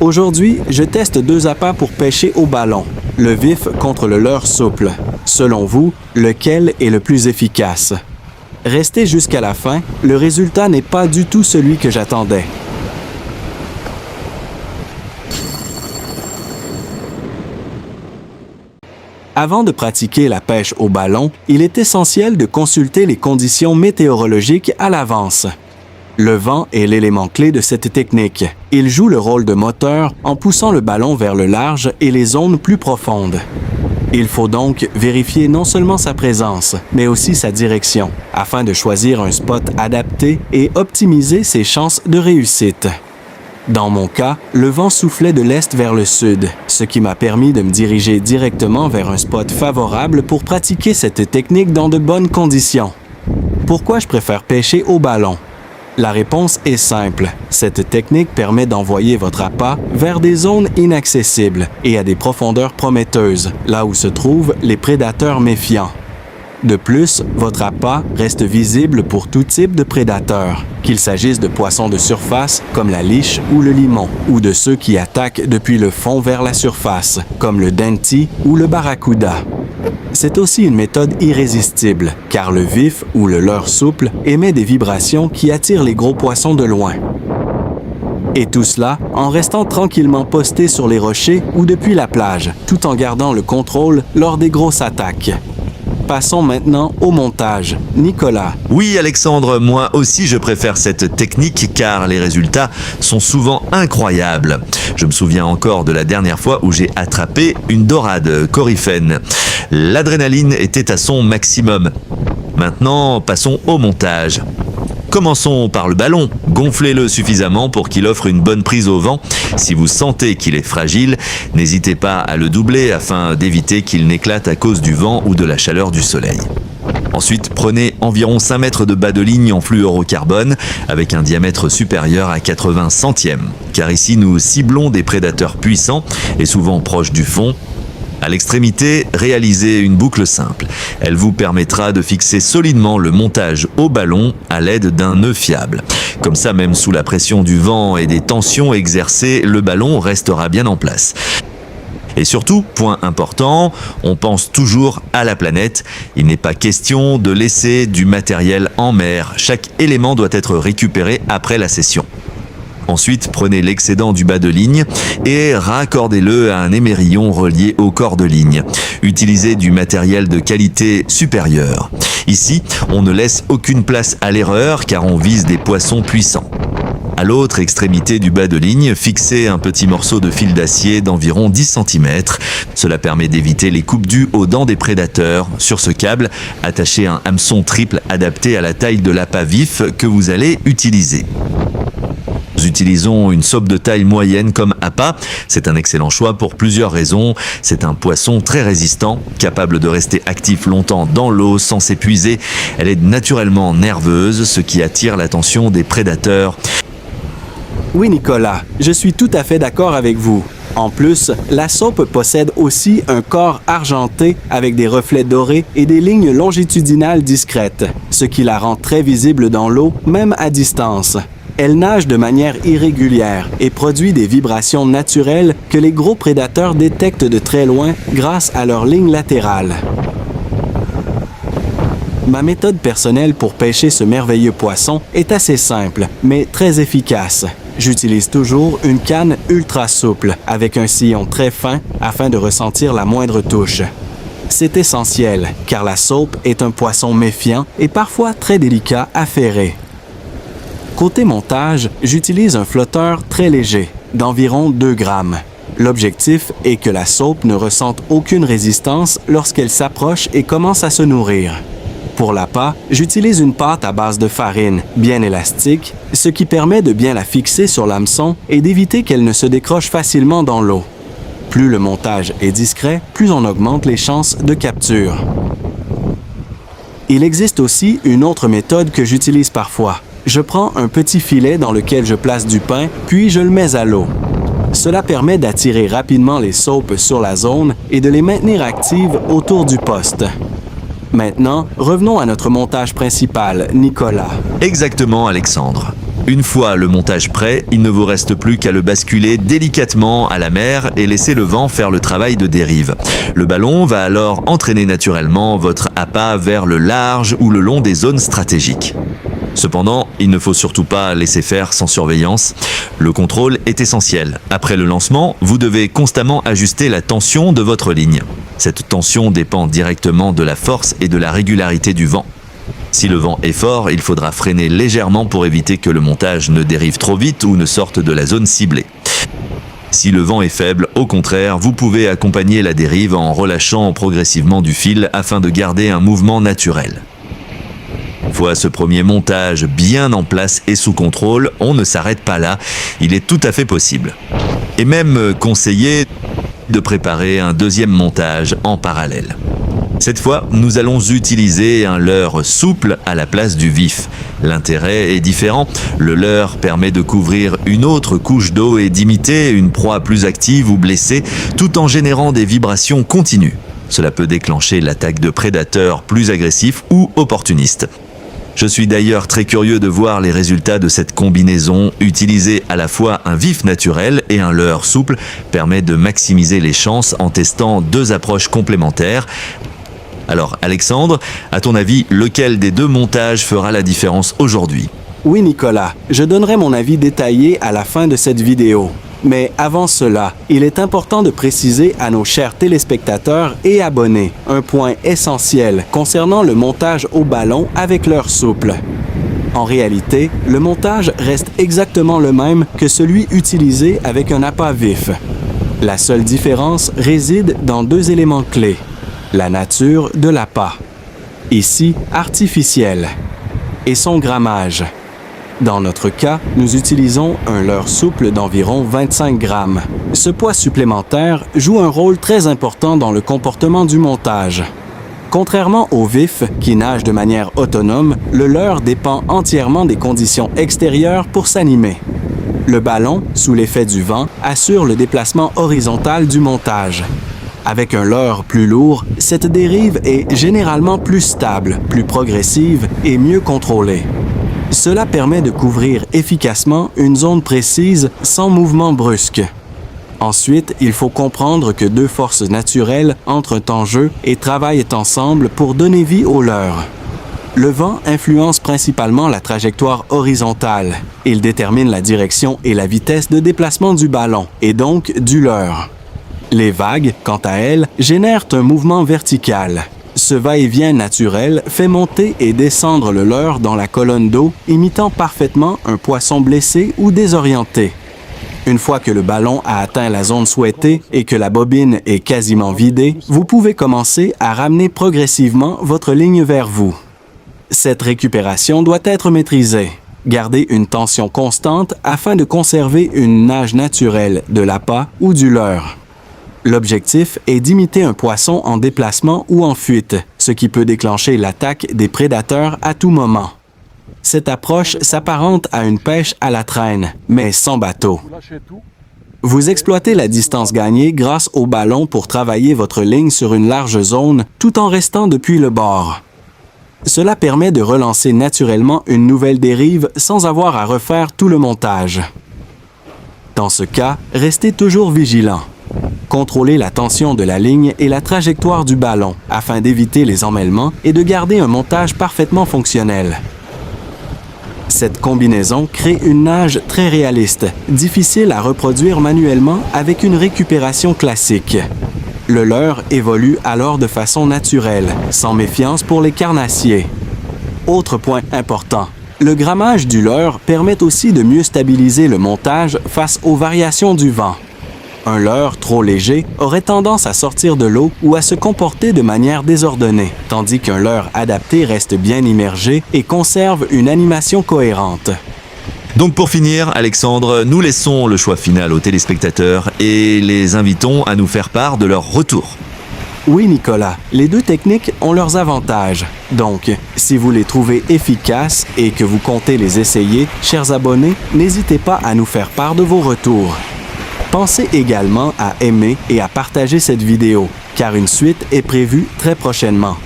Aujourd'hui, je teste 2 appâts pour pêcher au ballon, le vif contre le leurre souple. Selon vous, lequel est le plus efficace? Restez jusqu'à la fin, le résultat n'est pas du tout celui que j'attendais. Avant de pratiquer la pêche au ballon, il est essentiel de consulter les conditions météorologiques à l'avance. Le vent est l'élément clé de cette technique. Il joue le rôle de moteur en poussant le ballon vers le large et les zones plus profondes. Il faut donc vérifier non seulement sa présence, mais aussi sa direction, afin de choisir un spot adapté et optimiser ses chances de réussite. Dans mon cas, le vent soufflait de l'est vers le sud, ce qui m'a permis de me diriger directement vers un spot favorable pour pratiquer cette technique dans de bonnes conditions. Pourquoi je préfère pêcher au ballon? La réponse est simple. Cette technique permet d'envoyer votre appât vers des zones inaccessibles et à des profondeurs prometteuses, là où se trouvent les prédateurs méfiants. De plus, votre appât reste visible pour tout type de prédateurs, qu'il s'agisse de poissons de surface comme la liche ou le limon, ou de ceux qui attaquent depuis le fond vers la surface, comme le denti ou le barracuda. C'est aussi une méthode irrésistible, car le vif ou le leurre souple émet des vibrations qui attirent les gros poissons de loin. Et tout cela en restant tranquillement posté sur les rochers ou depuis la plage, tout en gardant le contrôle lors des grosses attaques. Passons maintenant au montage. Nicolas. Oui, Alexandre, moi aussi je préfère cette technique car les résultats sont souvent incroyables. Je me souviens encore de la dernière fois où j'ai attrapé une dorade coryphène. L'adrénaline était à son maximum. Maintenant, passons au montage. Commençons par le ballon. Gonflez-le suffisamment pour qu'il offre une bonne prise au vent. Si vous sentez qu'il est fragile, n'hésitez pas à le doubler afin d'éviter qu'il n'éclate à cause du vent ou de la chaleur du soleil. Ensuite, prenez environ 5 mètres de bas de ligne en fluorocarbone avec un diamètre supérieur à 80 centièmes, car ici nous ciblons des prédateurs puissants et souvent proches du fond. À l'extrémité, réalisez une boucle simple. Elle vous permettra de fixer solidement le montage au ballon à l'aide d'un nœud fiable. Comme ça, même sous la pression du vent et des tensions exercées, le ballon restera bien en place. Et surtout, point important, on pense toujours à la planète. Il n'est pas question de laisser du matériel en mer. Chaque élément doit être récupéré après la session. Ensuite, prenez l'excédent du bas de ligne et raccordez-le à un émerillon relié au corps de ligne. Utilisez du matériel de qualité supérieure. Ici, on ne laisse aucune place à l'erreur car on vise des poissons puissants. À l'autre extrémité du bas de ligne, fixez un petit morceau de fil d'acier d'environ 10 cm. Cela permet d'éviter les coupes dues aux dents des prédateurs. Sur ce câble, attachez un hameçon triple adapté à la taille de l'appât vif que vous allez utiliser. Nous utilisons une saupe de taille moyenne comme appât. C'est un excellent choix pour plusieurs raisons. C'est un poisson très résistant, capable de rester actif longtemps dans l'eau sans s'épuiser. Elle est naturellement nerveuse, ce qui attire l'attention des prédateurs. Oui, Nicolas, je suis tout à fait d'accord avec vous. En plus, la saupe possède aussi un corps argenté avec des reflets dorés et des lignes longitudinales discrètes, ce qui la rend très visible dans l'eau, même à distance. Elle nage de manière irrégulière et produit des vibrations naturelles que les gros prédateurs détectent de très loin grâce à leurs lignes latérales. Ma méthode personnelle pour pêcher ce merveilleux poisson est assez simple, mais très efficace. J'utilise toujours une canne ultra souple avec un sillon très fin afin de ressentir la moindre touche. C'est essentiel car la saupe est un poisson méfiant et parfois très délicat à ferrer. Côté montage, j'utilise un flotteur très léger, d'environ 2 grammes. L'objectif est que la saupe ne ressente aucune résistance lorsqu'elle s'approche et commence à se nourrir. Pour l'appât, j'utilise une pâte à base de farine, bien élastique, ce qui permet de bien la fixer sur l'hameçon et d'éviter qu'elle ne se décroche facilement dans l'eau. Plus le montage est discret, plus on augmente les chances de capture. Il existe aussi une autre méthode que j'utilise parfois. Je prends un petit filet dans lequel je place du pain, puis je le mets à l'eau. Cela permet d'attirer rapidement les saupes sur la zone et de les maintenir actives autour du poste. Maintenant, revenons à notre montage principal, Nicolas. Exactement, Alexandre. Une fois le montage prêt, il ne vous reste plus qu'à le basculer délicatement à la mer et laisser le vent faire le travail de dérive. Le ballon va alors entraîner naturellement votre appât vers le large ou le long des zones stratégiques. Cependant, il ne faut surtout pas laisser faire sans surveillance. Le contrôle est essentiel. Après le lancement, vous devez constamment ajuster la tension de votre ligne. Cette tension dépend directement de la force et de la régularité du vent. Si le vent est fort, il faudra freiner légèrement pour éviter que le montage ne dérive trop vite ou ne sorte de la zone ciblée. Si le vent est faible, au contraire, vous pouvez accompagner la dérive en relâchant progressivement du fil afin de garder un mouvement naturel. Une fois ce premier montage bien en place et sous contrôle, on ne s'arrête pas là, il est tout à fait possible. Et même conseillé de préparer un deuxième montage en parallèle. Cette fois, nous allons utiliser un leurre souple à la place du vif. L'intérêt est différent. Le leurre permet de couvrir une autre couche d'eau et d'imiter une proie plus active ou blessée, tout en générant des vibrations continues. Cela peut déclencher l'attaque de prédateurs plus agressifs ou opportunistes. Je suis d'ailleurs très curieux de voir les résultats de cette combinaison. Utiliser à la fois un vif naturel et un leurre souple permet de maximiser les chances en testant deux approches complémentaires. Alors Alexandre, à ton avis, lequel des deux montages fera la différence aujourd'hui ? Oui Nicolas, je donnerai mon avis détaillé à la fin de cette vidéo. Mais avant cela, il est important de préciser à nos chers téléspectateurs et abonnés un point essentiel concernant le montage au ballon avec leurre souple. En réalité, le montage reste exactement le même que celui utilisé avec un appât vif. La seule différence réside dans deux éléments clés. La nature de l'appât, ici artificiel, et son grammage. Dans notre cas, nous utilisons un leurre souple d'environ 25 grammes. Ce poids supplémentaire joue un rôle très important dans le comportement du montage. Contrairement au vif, qui nage de manière autonome, le leurre dépend entièrement des conditions extérieures pour s'animer. Le ballon, sous l'effet du vent, assure le déplacement horizontal du montage. Avec un leurre plus lourd, cette dérive est généralement plus stable, plus progressive et mieux contrôlée. Cela permet de couvrir efficacement une zone précise sans mouvement brusque. Ensuite, il faut comprendre que deux forces naturelles entrent en jeu et travaillent ensemble pour donner vie au leurre. Le vent influence principalement la trajectoire horizontale. Il détermine la direction et la vitesse de déplacement du ballon, et donc du leurre. Les vagues, quant à elles, génèrent un mouvement vertical. Ce va-et-vient naturel fait monter et descendre le leurre dans la colonne d'eau, imitant parfaitement un poisson blessé ou désorienté. Une fois que le ballon a atteint la zone souhaitée et que la bobine est quasiment vidée, vous pouvez commencer à ramener progressivement votre ligne vers vous. Cette récupération doit être maîtrisée. Gardez une tension constante afin de conserver une nage naturelle de l'appât ou du leurre. L'objectif est d'imiter un poisson en déplacement ou en fuite, ce qui peut déclencher l'attaque des prédateurs à tout moment. Cette approche s'apparente à une pêche à la traîne, mais sans bateau. Vous exploitez la distance gagnée grâce au ballon pour travailler votre ligne sur une large zone tout en restant depuis le bord. Cela permet de relancer naturellement une nouvelle dérive sans avoir à refaire tout le montage. Dans ce cas, restez toujours vigilant. Contrôlez la tension de la ligne et la trajectoire du ballon afin d'éviter les emmêlements et de garder un montage parfaitement fonctionnel. Cette combinaison crée une nage très réaliste, difficile à reproduire manuellement avec une récupération classique. Le leurre évolue alors de façon naturelle, sans méfiance pour les carnassiers. Autre point important, le grammage du leurre permet aussi de mieux stabiliser le montage face aux variations du vent. Un leurre trop léger aurait tendance à sortir de l'eau ou à se comporter de manière désordonnée, tandis qu'un leurre adapté reste bien immergé et conserve une animation cohérente. Donc pour finir, Alexandre, nous laissons le choix final aux téléspectateurs et les invitons à nous faire part de leur retour. Oui, Nicolas, les deux techniques ont leurs avantages. Donc, si vous les trouvez efficaces et que vous comptez les essayer, chers abonnés, n'hésitez pas à nous faire part de vos retours. Pensez également à aimer et à partager cette vidéo, car une suite est prévue très prochainement.